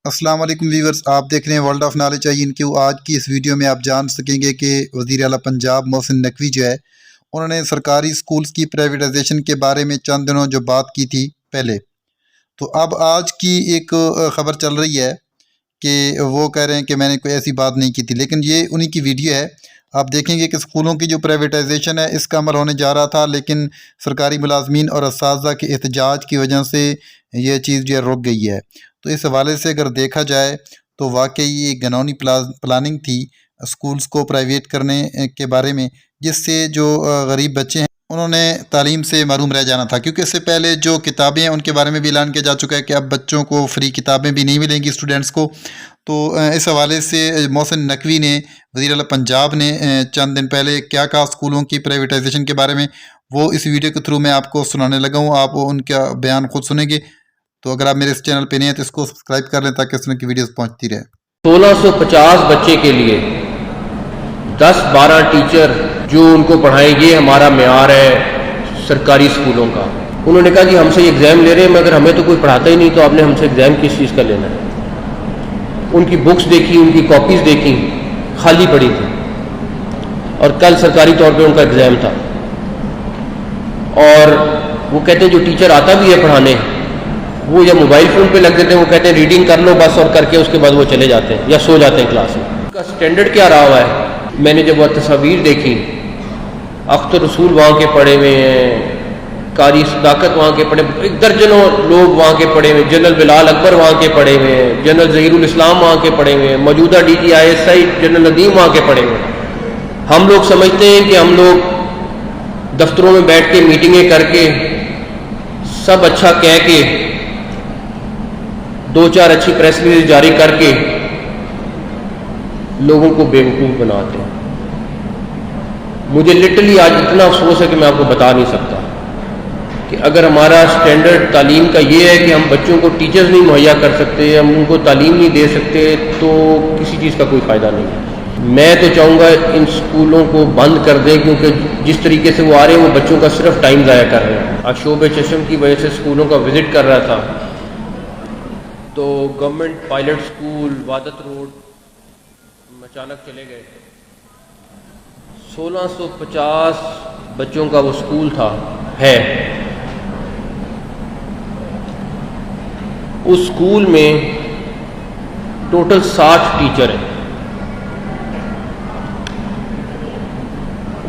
السلام علیکم ویورز، آپ دیکھ رہے ہیں world of knowledge I N Q. آج کی اس ویڈیو میں آپ جان سکیں گے کہ وزیر اعلیٰ پنجاب محسن نقوی جو ہے انہوں نے سرکاری سکولز کی پرائیویٹائزیشن کے بارے میں چند دنوں جو بات کی تھی پہلے، تو اب آج کی ایک خبر چل رہی ہے کہ وہ کہہ رہے ہیں کہ میں نے کوئی ایسی بات نہیں کی تھی، لیکن یہ انہی کی ویڈیو ہے۔ آپ دیکھیں گے کہ اسکولوں کی جو پرائیویٹائزیشن ہے اس کا عمل ہونے جا رہا تھا، لیکن سرکاری ملازمین اور اساتذہ کے احتجاج کی وجہ سے یہ چیز جو ہے رک گئی ہے۔ تو اس حوالے سے اگر دیکھا جائے تو واقعی یہ گھنونی پلاننگ تھی اسکولز کو پرائیویٹ کرنے کے بارے میں، جس سے جو غریب بچے ہیں انہوں نے تعلیم سے محروم رہ جانا تھا، کیونکہ اس سے پہلے جو کتابیں ہیں ان کے بارے میں بھی اعلان کیا جا چکا ہے کہ اب بچوں کو فری کتابیں بھی نہیں ملیں گی اسٹوڈنٹس کو۔ تو اس حوالے سے محسن نقوی نے، وزیر اعلیٰ پنجاب نے چند دن پہلے کیا کہا اسکولوں کی پرائیویٹائزیشن کے بارے میں، وہ اس ویڈیو کے تھرو میں آپ کو سنانے لگا ہوں۔ آپ ان کا بیان خود سنیں گے۔ تو اگر آپ میرے اس چینل پہ نہیں ہیں تو اس کو سبسکرائب کر لیں تاکہ اس طرح کی ویڈیوز پہنچتی رہے۔ 1650 بچے کے لیے 10-12 ٹیچر جو ان کو پڑھائیں، یہ ہمارا معیار ہے سرکاری اسکولوں کا۔ انہوں نے کہا جی ہم سے یہ ایگزام لے رہے ہیں مگر ہمیں تو کوئی پڑھاتا ہی نہیں، تو آپ نے ہم سے ایگزام کس چیز کا لینا ہے؟ ان کی بکس دیکھی، ان کی کاپیز دیکھی، خالی پڑی تھی، اور کل سرکاری طور پہ ان کا ایگزام تھا۔ اور وہ کہتے ہیں جو ٹیچر آتا بھی ہے پڑھانے وہ یا موبائل فون پہ لگ دیتے ہیں، وہ کہتے ہیں ریڈنگ کر لو بس، اور کر کے اس کے بعد وہ چلے جاتے ہیں یا سو جاتے ہیں کلاس میں۔ ان کا اسٹینڈرڈ کیا رہا ہوا ہے؟ میں نے جب وہ تصاویر دیکھی، اختر رسول وہاں کے پڑھے ہوئے ہیں، قاری صداقت وہاں کے پڑھے، ایک درجنوں لوگ وہاں کے پڑھے ہوئے ہیں، جنرل بلال اکبر وہاں کے پڑھے ہوئے ہیں، جنرل ظہیر الاسلام وہاں کے پڑھے ہوئے ہیں، موجودہ D G I S I general Nadeem وہاں کے پڑھے ہوئے ہیں۔ ہم لوگ سمجھتے ہیں کہ ہم لوگ دفتروں میں بیٹھ کے میٹنگیں کر کے سب اچھا کہہ کے 2-4 اچھی پریس ریلیز جاری کر کے لوگوں کو بیوقوف بناتے ہیں۔ مجھے لٹرلی آج اتنا افسوس ہے کہ میں آپ کو بتا نہیں سکتا کہ اگر ہمارا اسٹینڈرڈ تعلیم کا یہ ہے کہ ہم بچوں کو ٹیچرز نہیں مہیا کر سکتے، ہم ان کو تعلیم نہیں دے سکتے، تو کسی چیز کا کوئی فائدہ نہیں ہے۔ میں تو چاہوں گا ان اسکولوں کو بند کر دیں، کیونکہ جس طریقے سے وہ آ رہے ہیں وہ بچوں کا صرف ٹائم ضائع کر رہے ہیں۔ آج شعب چشم کی وجہ سے اسکولوں کا وزٹ کر رہا تھا، تو گورنمنٹ پائلٹ اسکول وادت روڈ اچانک چلے گئے تھے۔ 1650 بچوں کا وہ اسکول تھا ہے۔ اس اسکول میں ٹوٹل 60 ٹیچر ہیں۔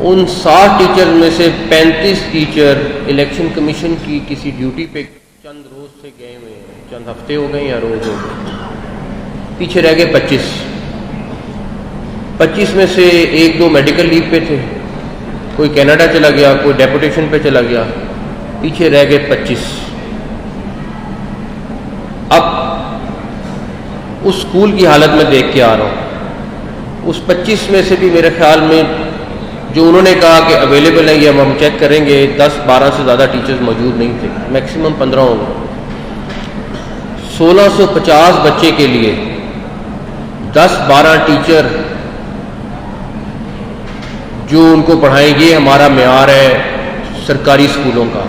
ان 60 ٹیچر میں سے 35 ٹیچر الیکشن کمیشن کی کسی ڈیوٹی پہ چند روز سے گئے ہوئے ہیں، چند ہفتے ہو گئے یا روز ہو گئے، پیچھے رہ گئے 25 میں سے 1-2 میڈیکل لیو پہ تھے، کوئی کینیڈا چلا گیا، کوئی ڈیپوٹیشن پہ چلا گیا، پیچھے رہ گئے 25۔ اب اس اسکول کی حالت میں دیکھ کے آ رہا ہوں، اس 25 میں سے بھی میرے خیال میں جو انہوں نے کہا کہ اویلیبل ہیں یہ ہم چیک کریں گے، 10-12 سے زیادہ ٹیچرز موجود نہیں تھے، میکسیمم 15 ہوں گے۔ 1650 بچے کے لیے 10-12 ٹیچر جو ان کو پڑھائیں، یہ ہمارا معیار ہے سرکاری اسکولوں کا۔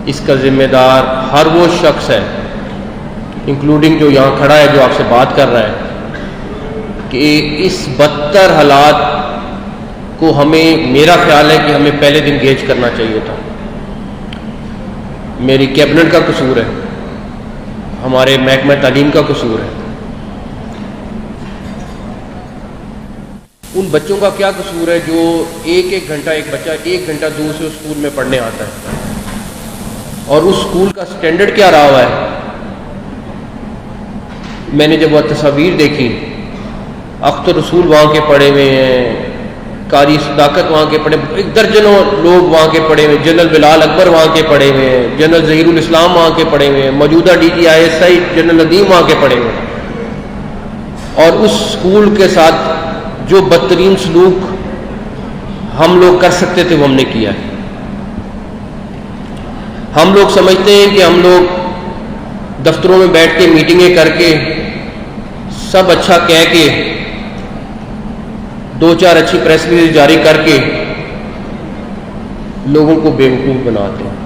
اس کا ذمہ دار ہر وہ شخص ہے، انکلوڈنگ جو یہاں کھڑا ہے جو آپ سے بات کر رہا ہے، کہ اس بدتر حالات کو ہمیں، میرا خیال ہے کہ ہمیں پہلے دن گیج کرنا چاہیے تھا۔ میری کیبنٹ کا قصور ہے، ہمارے محکمہ تعلیم کا قصور ہے۔ ان بچوں کا کیا قصور ہے جو ایک گھنٹہ، ایک بچہ 1 گھنٹہ دور سے اسکول میں پڑھنے آتا ہے، اور اس اسکول کا اسٹینڈرڈ کیا رہا ہوا ہے؟ میں نے جب وہ تصاویر دیکھی، اختر رسول وہاں کے پڑھے ہوئے ہیں، قاری صداقت وہاں کے پڑھے، ایک درجنوں لوگ وہاں کے پڑھے ہوئے ہیں، جنرل بلال اکبر وہاں کے پڑھے ہوئے ہیں، جنرل ظہیر الاسلام وہاں کے پڑھے ہوئے ہیں، موجودہ D G I S I general Nadeem وہاں کے پڑھے ہوئے ہیں۔ اور اس اسکول کے ساتھ جو بدترین سلوک ہم لوگ کر سکتے تھے وہ ہم نے کیا ہے۔ ہم لوگ سمجھتے ہیں کہ ہم لوگ دفتروں میں بیٹھ کے میٹنگیں کر کے سب اچھا کہہ کے 2-4 اچھی پریس ریلیز جاری کر کے لوگوں کو بیوقوف بناتے ہیں۔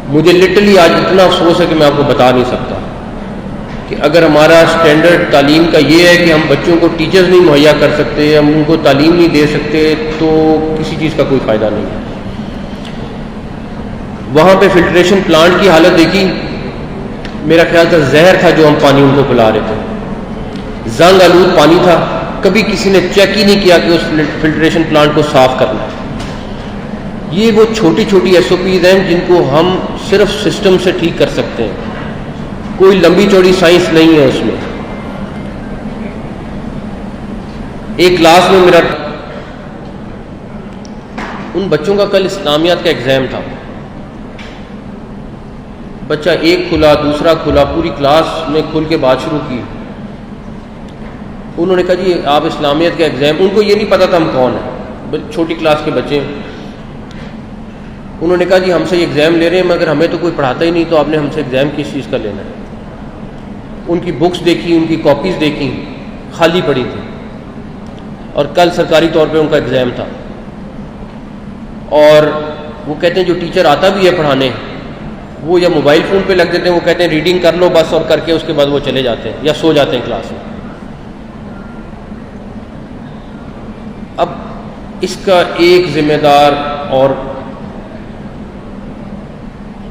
مجھے لٹرلی آج اتنا افسوس ہے کہ میں آپ کو بتا نہیں سکتا اگر ہمارا اسٹینڈرڈ تعلیم کا یہ ہے کہ ہم بچوں کو ٹیچرز نہیں مہیا کر سکتے، ہم ان کو تعلیم نہیں دے سکتے، تو کسی چیز کا کوئی فائدہ نہیں ہے۔ وہاں پہ فلٹریشن پلانٹ کی حالت دیکھی، میرا خیال تھا زہر تھا جو ہم پانی ان کو پلا رہے تھے، زنگ آلود پانی تھا، کبھی کسی نے چیک ہی نہیں کیا کہ اس فلٹریشن پلانٹ کو صاف کرنا ہے۔ یہ وہ چھوٹی چھوٹی ایس او پیز ہیں جن کو ہم صرف سسٹم سے ٹھیک کر سکتے ہیں، کوئی لمبی چوڑی سائنس نہیں ہے اس میں۔ ایک کلاس میں میرا ان بچوں کا کل اسلامیات کا ایگزام تھا، بچہ ایک کھلا دوسرا کھلا، پوری کلاس میں کھل کے بات شروع کی۔ انہوں نے کہا جی آپ اسلامیات کا ایگزام، ان کو یہ نہیں پتا تھا ہم کون ہیں، چھوٹی کلاس کے بچے ہیں۔ انہوں نے کہا جی ہم سے یہ ایگزام لے رہے ہیں مگر ہمیں تو کوئی پڑھاتا ہی نہیں، تو آپ نے ہم سے ایگزام کس چیز کا لینا ہے؟ ان کی بکس دیکھی، ان کی کاپیز دیکھی، خالی پڑی تھی، اور کل سرکاری طور پہ ان کا ایگزام تھا۔ اور وہ کہتے ہیں جو ٹیچر آتا بھی ہے پڑھانے، وہ یا موبائل فون پہ لگ دیتے ہیں، وہ کہتے ہیں ریڈنگ کر لو بس، اور کر کے اس کے بعد وہ چلے جاتے ہیں یا سو جاتے ہیں کلاس میں۔ اب اس کا ایک ذمہ دار، اور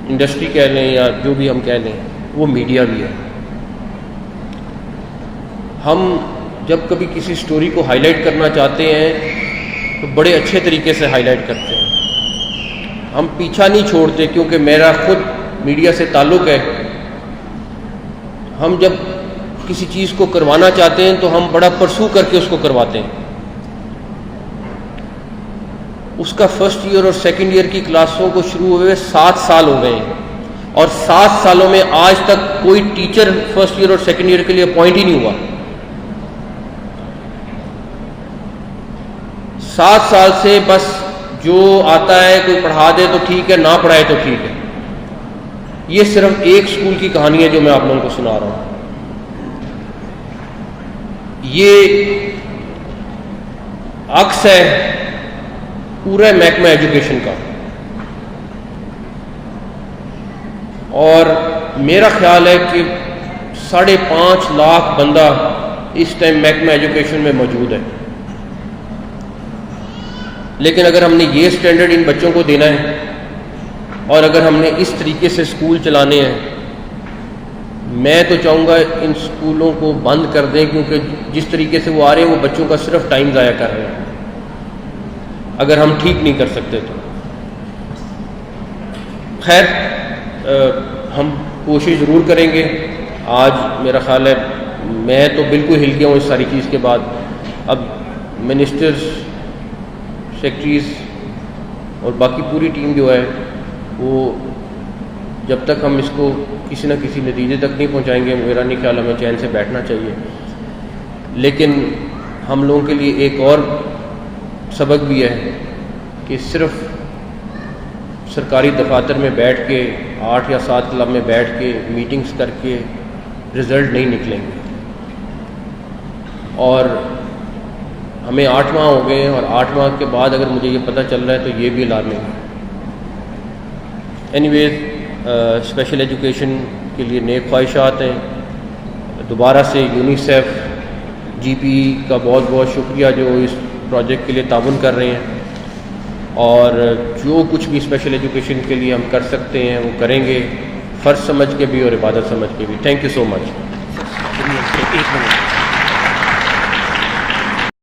انڈسٹری کہہ لیں یا جو بھی ہم کہہ لیں، وہ میڈیا بھی ہے۔ ہم جب کبھی کسی سٹوری کو ہائی لائٹ کرنا چاہتے ہیں تو بڑے اچھے طریقے سے ہائی لائٹ کرتے ہیں، ہم پیچھا نہیں چھوڑتے، کیونکہ میرا خود میڈیا سے تعلق ہے۔ ہم جب کسی چیز کو کروانا چاہتے ہیں تو ہم بڑا پرسو کر کے اس کو کرواتے ہیں۔ اس کا فرسٹ ایئر اور سیکنڈ ایئر کی کلاسوں کو شروع ہوئے 7 سال ہو گئے ہیں، اور 7 سالوں میں آج تک کوئی ٹیچر فرسٹ ایئر اور سیکنڈ ایئر کے لیے اپوائنٹ ہی نہیں ہوا۔ 7 سال سے بس جو آتا ہے کوئی پڑھا دے تو ٹھیک ہے، نہ پڑھائے تو ٹھیک ہے۔ یہ صرف ایک سکول کی کہانی ہے جو میں آپ لوگوں کو سنا رہا ہوں۔ یہ عکس ہے پورے محکمہ ایجوکیشن کا، اور میرا خیال ہے کہ 5.5 لاکھ بندہ اس ٹائم محکمہ ایجوکیشن میں موجود ہے۔ لیکن اگر ہم نے یہ سٹینڈرڈ ان بچوں کو دینا ہے، اور اگر ہم نے اس طریقے سے سکول چلانے ہیں، میں تو چاہوں گا ان سکولوں کو بند کر دیں، کیونکہ جس طریقے سے وہ آ رہے ہیں وہ بچوں کا صرف ٹائم ضائع کر رہے ہیں، اگر ہم ٹھیک نہیں کر سکتے تو۔ خیر، ہم کوشش ضرور کریں گے۔ آج میرا خیال ہے میں تو بالکل ہل گیا ہوں اس ساری چیز کے بعد۔ اب منسٹرز، سیکٹریز اور باقی پوری ٹیم جو ہے، وہ جب تک ہم اس کو کسی نہ کسی نتیجے تک نہیں پہنچائیں گے، میرا نہیں خیال ہمیں چین سے بیٹھنا چاہیے۔ لیکن ہم لوگوں کے لیے ایک اور سبق بھی ہے کہ صرف سرکاری دفاتر میں بیٹھ کے 8 یا 7 کلب میں بیٹھ کے میٹنگز کر کے رزلٹ نہیں نکلیں گے، اور ہمیں 8 ماہ ہو گئے ہیں، اور 8 ماہ کے بعد اگر مجھے یہ پتہ چل رہا ہے تو یہ بھی الارمنگ ہے۔ اینی ویز، اسپیشل ایجوکیشن کے لیے نیک خواہشات ہیں۔ دوبارہ سے یونیسیف، جی پی ای کا بہت بہت شکریہ جو اس پروجیکٹ کے لیے تعاون کر رہے ہیں، اور جو کچھ بھی اسپیشل ایجوکیشن کے لیے ہم کر سکتے ہیں وہ کریں گے، فرض سمجھ کے بھی اور عبادت سمجھ کے بھی۔ Thank you so much.